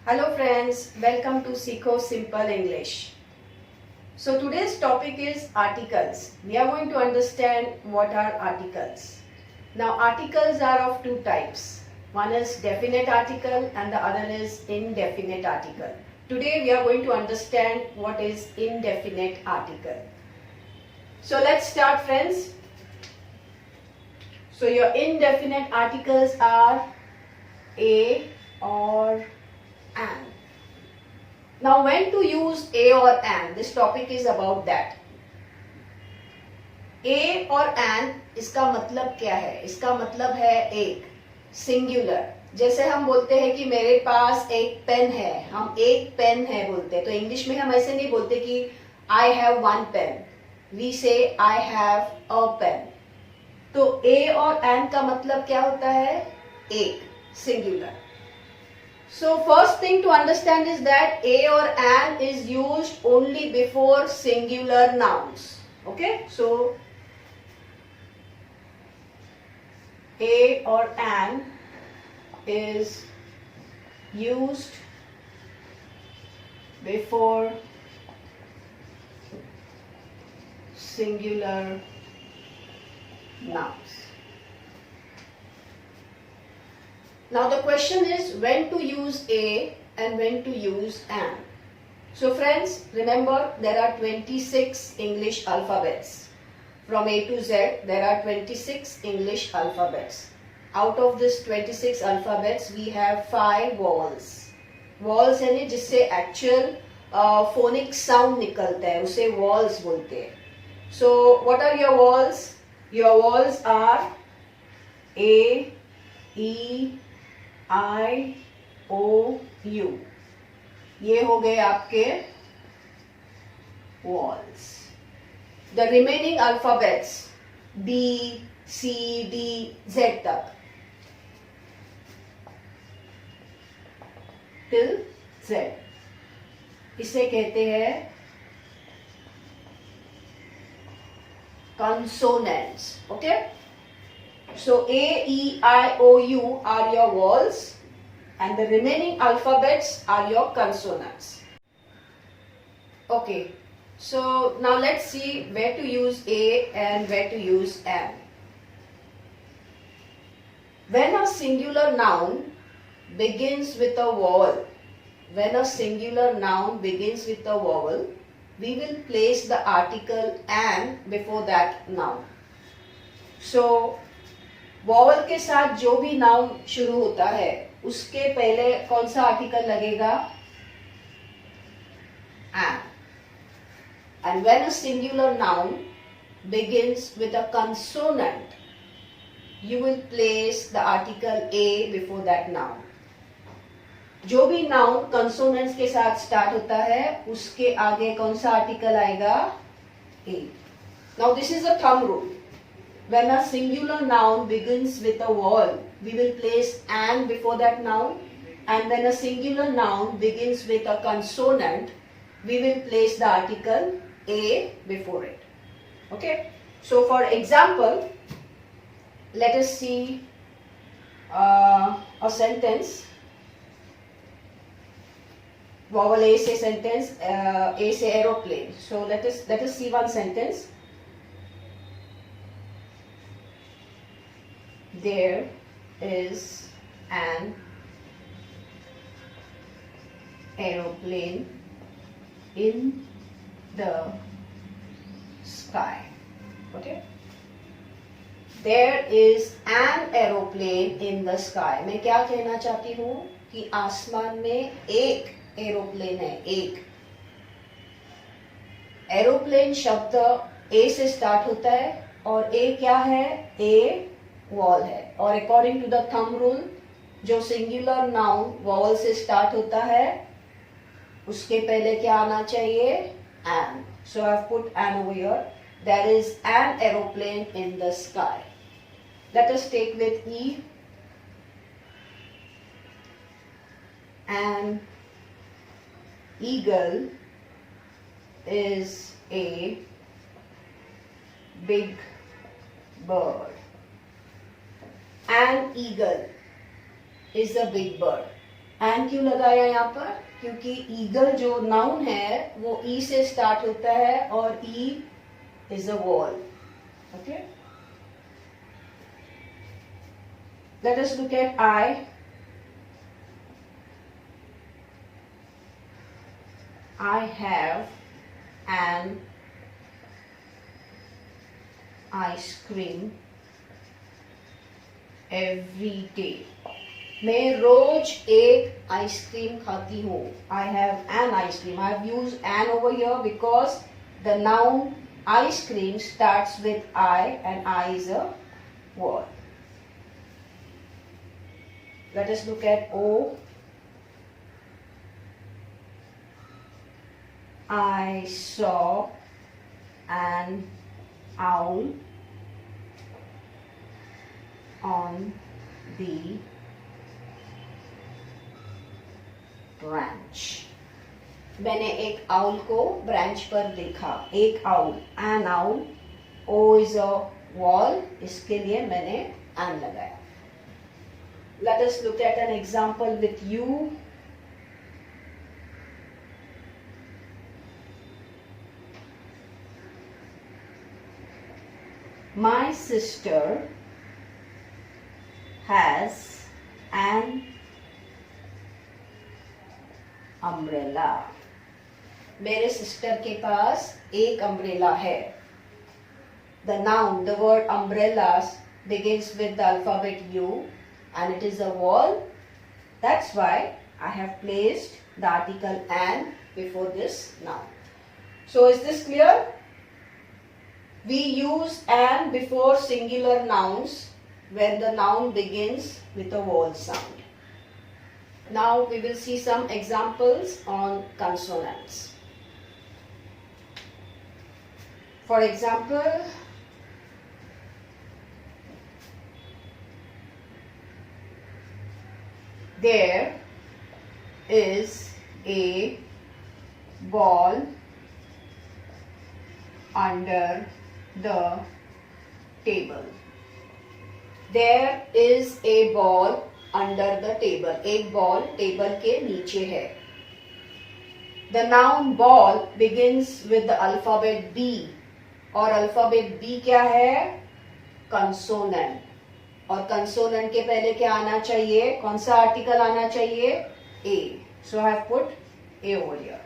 Hello friends, welcome to Sikho Simple English. So today's topic is articles. We are going to understand what are articles. Now articles are of two types. One is definite article and the other is indefinite article. Today we are going to understand what is indefinite article. So let's start friends. So your indefinite articles are a or an. Now when to use a or an, this topic is about that. a और an इसका मतलब क्या है? इसका मतलब है एक, singular. जैसे हम बोलते हैं कि मेरे पास एक पेन है, हम एक पेन है बोलते हैं. तो इंग्लिश में हम ऐसे नहीं बोलते कि I have one pen, we say I have a pen. तो a और an का मतलब क्या होता है? एक, singular. So first thing to understand is that a or an is used only before singular nouns. Okay, so a or an is used before singular nouns. Now the question is when to use a and when to use an. So friends, remember there are 26 English alphabets. From A to Z there are 26 English alphabets. Out of this 26 alphabets we have 5 vowels. Vowels यानी जिससे actual phonic sound निकलता है उसे vowels बोलते हैं. So what are your vowels? Your vowels are A, E, I, O, U. ये हो गए आपके vowels. The remaining alphabets B, C, D, Z तक till Z. इसे कहते हैं consonants. Okay? So A, E, I, O, U are your vowels and the remaining alphabets are your consonants. Okay, so now let's see where to use A and where to use an. When a singular noun begins with a vowel, we will place the article an before that noun. So vowel के साथ जो भी noun शुरू होता है उसके पहले कौन सा आर्टिकल लगेगा? an. And when a singular noun begins with a consonant, you will place the article a before that noun. जो भी नाउन कंसोनेंट्स के साथ स्टार्ट होता है उसके आगे कौन सा आर्टिकल आएगा? a. Now this is a thumb rule. When a singular noun begins with a vowel, we will place an before that noun, and when a singular noun begins with a consonant, we will place the article a before it. Okay? So for example, let us see a sentence. Vowel A से sentence, A से aeroplane. So let us see one sentence. There is an aeroplane in the sky. Okay? There is an aeroplane in the sky. मैं क्या कहना चाहती हूँ कि आसमान में एक एरोप्लेन है, एक. एरोप्लेन शब्द ए से स्टार्ट होता है और ए क्या है? ए वॉल है. और according to the thumb rule जो सिंगुलर नाउन वॉवल से स्टार्ट होता है उसके पहले क्या आना चाहिए? An. So I have put an over here. There is an aeroplane in the sky. Let us take with E. An eagle is a big bird. An eagle is a big bird. An क्यों लगाया यहाँ पर? क्योंकि eagle जो noun है वो ई से start होता है और E is a wall. Okay, late us look eight I. I have an ice cream every day. मैं रोज एक आइसक्रीम खाती हूँ. I have an ice cream. I have used an over here because the noun ice cream starts with I and I is a word. Let us look at O. I saw an owl on the branch. मैंने एक owl को branch पर देखा. एक owl, an owl. O is a vowel, इसके लिए मैंने an लगाया. Let us look at an example with U. My sister has an umbrella. मेरे सिस्टर के पास एक अम्ब्रेला है. The noun, the word umbrellas begins with the alphabet U and it is a wall. That's why I have placed the article an before this noun. So is this clear? We use an before singular nouns when the noun begins with a vowel sound. Now we will see some examples on consonants. For example, there is a ball under the table. There is a ball under the table. एक ball table के नीचे है. The noun ball begins with the alphabet B. और alphabet B क्या है? Consonant. और consonant के पहले क्या आना चाहिए? कौन सा आर्टिकल आना चाहिए? A. So I have put A over here.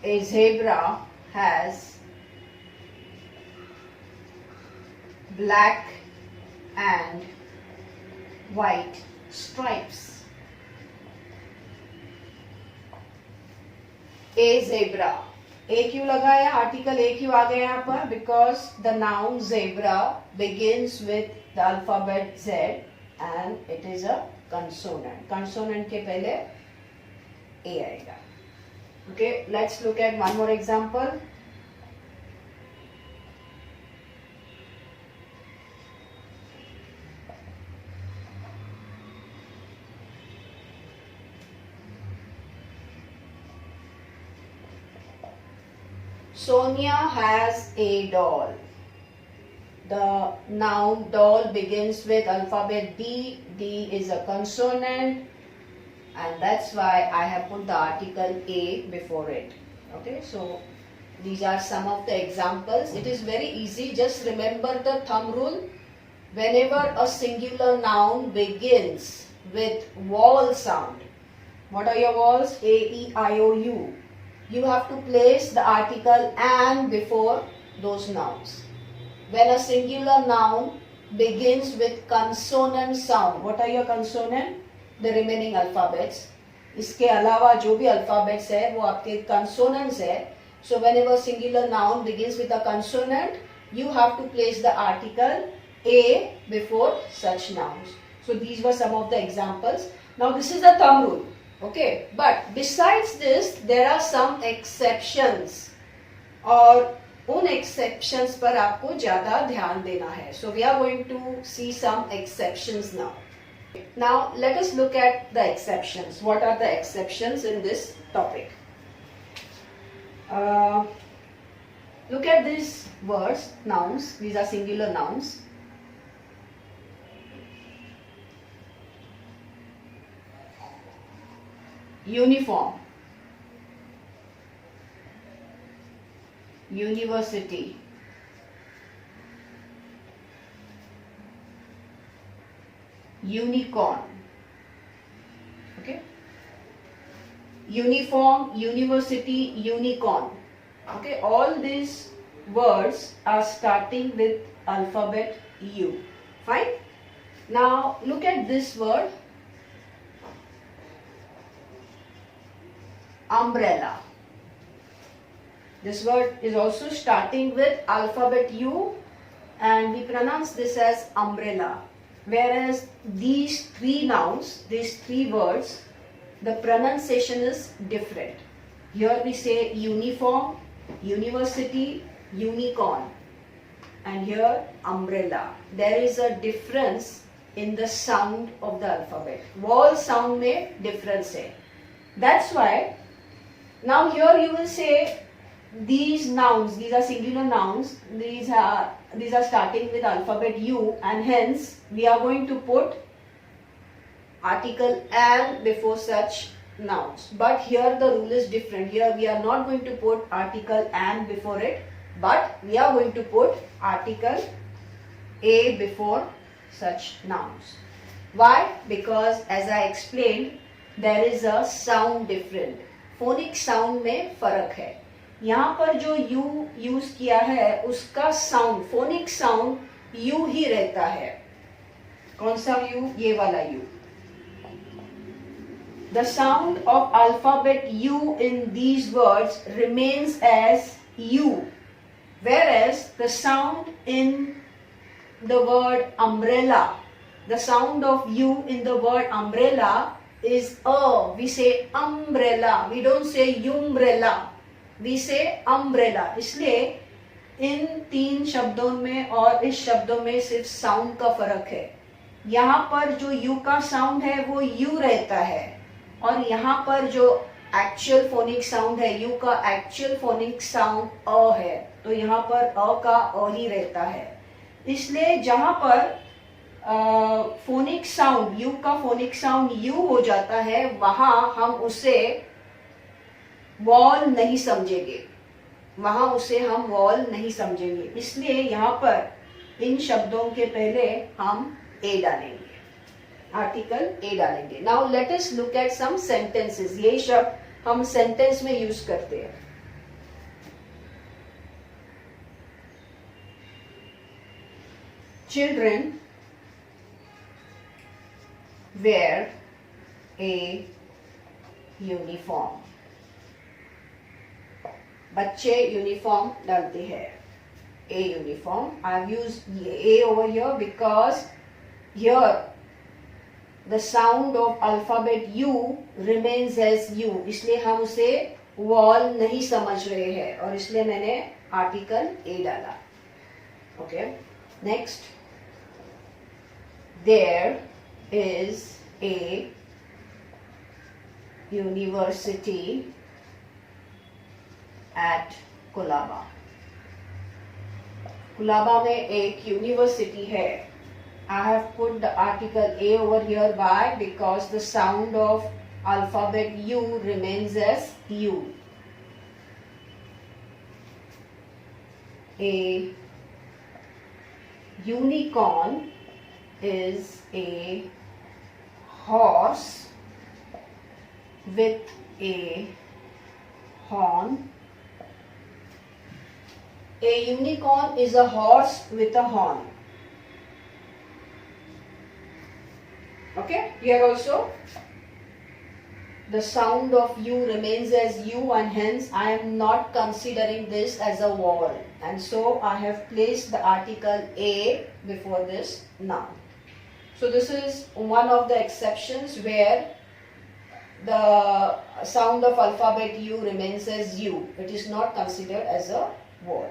A zebra has black and white stripes. A zebra. A क्यों लगाया? आर्टिकल A क्यों आ गया यहाँ पर? Because the noun zebra begins with the alphabet Z and it is a consonant. Consonant के पहले A आएगा. Okay, let's look at one more example. Sonia has a doll. The noun doll begins with alphabet D. D is a consonant. And that's why I have put the article A before it. Okay, so these are some of the examples. It is very easy. Just remember the thumb rule. Whenever a singular noun begins with vowel sound, what are your vowels? A, E, I, O, U. You have to place the article an before those nouns. When a singular noun begins with consonant sound, what are your consonant? The remaining alphabets. इसके अलावा जो भी alphabets है वो आपके consonants है. So whenever singular noun begins with a consonant, you have to place the article A before such nouns. So these were some of the examples. Now this is the thumb rule. Okay, but besides this there are some exceptions. और उन exceptions पर आपको ज़्यादा ध्यान देना है. So we are going to see some exceptions now. Now let us look at the exceptions. What are the exceptions in this topic? Look at these words, nouns. These are singular nouns. Uniform, university, unicorn. Okay, uniform, university, unicorn. Okay, all these words are starting with alphabet U. Fine. Now look at this word, umbrella. This word is also starting with alphabet U, and we pronounce this as umbrella. Whereas these three nouns, these three words, the pronunciation is different. Here we say uniform, university, unicorn, and here umbrella. There is a difference in the sound of the alphabet. Vowel sound में difference है. That's why now here you will say these nouns, these are singular nouns, these are starting with alphabet U, and hence we are going to put article "and" before such nouns. But here the rule is different. Here we are not going to put article "and" before it, but we are going to put article "a" before such nouns. Why? Because as I explained, there is a sound different. Phonic sound में फर्क है. यहाँ पर जो U use किया है उसका sound, phonic sound U ही रहता है. कौन सा U? ये वाला U. The sound of alphabet U in these words remains as U, whereas the sound in the word umbrella, the sound of U in the word umbrella is A. We say umbrella. We don't say umbrella. We say umbrella. इसलिए इन तीन शब्दों में और इस शब्दों में सिर्फ sound का फर्क है. यहाँ पर जो U का साउंड है वो U रहता है, और यहाँ पर जो एक्चुअल फोनिक साउंड है U का एक्चुअल फोनिक साउंड अ है, तो यहाँ पर अ का अ ही रहता है. इसलिए जहाँ पर फोनिक साउंड U का फोनिक साउंड U हो जाता है, वहां हम उसे वॉल नहीं समझेंगे, वहां उसे हम वॉल नहीं समझेंगे. इसलिए यहाँ पर इन शब्दों के पहले हम ए डालेंगे, आर्टिकल ए डालेंगे. Now let us look at some sentences. ये शब्द हम सेंटेंस में यूज करते हैं. Children wear a uniform. बच्चे यूनिफॉर्म डालते हैं. A uniform. I've used A over here because here the sound of alphabet U remains as U. इसलिए हम उसे वॉल नहीं समझ रहे हैं, और इसलिए मैंने आर्टिकल A डाला. Okay. Next. There is a university at Colaba. Colaba में एक यूनिवर्सिटी है. I have put the article A over here. Why? Because the sound of alphabet U remains as U. A unicorn is a horse with a horn. A unicorn is a horse with a horn. Okay, here also the sound of U remains as U, and hence I am not considering this as a vowel, and so I have placed the article A before this noun. So this is one of the exceptions where the sound of alphabet U remains as U. It is not considered as a vowel.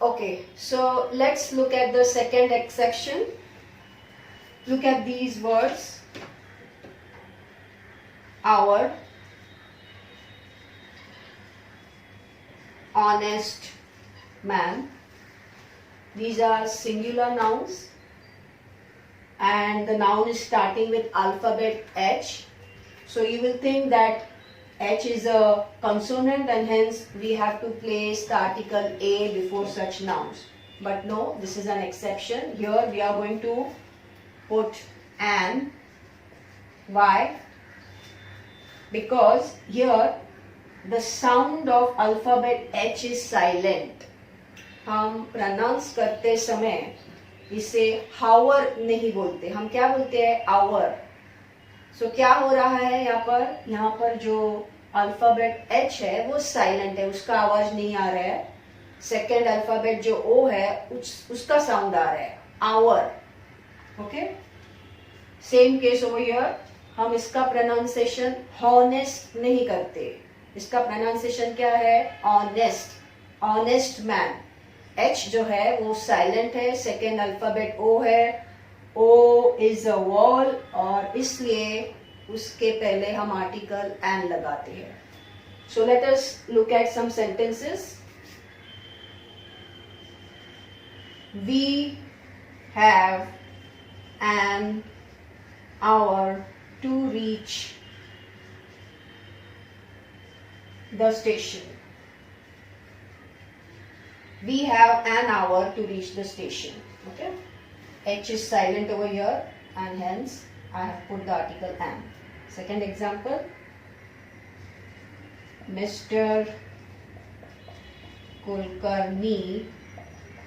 Okay, so let's look at the second exception. Look at these words. Hour, honest man. These are singular nouns, and the noun is starting with alphabet H. So you will think that H is a consonant and hence we have to place the article A before such nouns. But no, this is an exception. Here we are going to put an. Why? Because here the sound of alphabet H is silent. हम pronounce करते समय इसे हावर नहीं बोलते, हम क्या बोलते हैं? आवर. सो क्या हो रहा है यहाँ पर जो अल्फाबेट H है वो साइलेंट है, उसका आवाज नहीं आ रहा है. सेकेंड अल्फाबेट जो O है उसका साउंड आ रहा है, hour. Okay, same case over here. हम इसका प्रोनाउंसिएशन हॉनेस्ट नहीं करते, इसका प्रोनाउंसिएशन क्या है? ऑनेस्ट. Honest man. H जो है वो साइलेंट है, सेकेंड अल्फाबेट O है. O इज अ वॉल और इसलिए उसके पहले हम आर्टिकल एन लगाते हैं. So let us look at some sentences. We have an hour to reach the station. We have an hour to reach the station. Okay. H is silent over here and hence I have put the article an. Second example. Mr. Kulkarni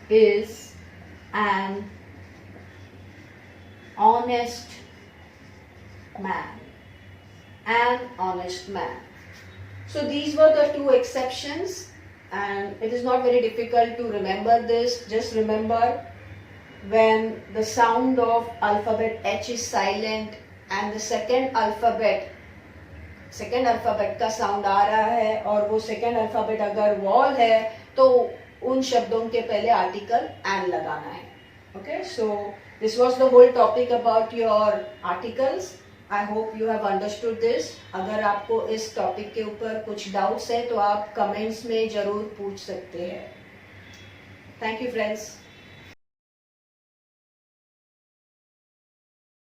is an honest man. An honest man. So these were the two exceptions, and it is not very difficult to remember this. Just remember, when the sound of alphabet H is silent and the second alphabet का sound आ रहा है और वो second alphabet अगर wall है तो उन शब्दों के पहले आर्टिकल एन लगाना है. Okay, so this was the whole topic about your articles. I hope you have understood this. अगर आपको इस टॉपिक के ऊपर कुछ डाउट्स है तो आप कमेंट्स में जरूर पूछ सकते हैं. Thank you friends.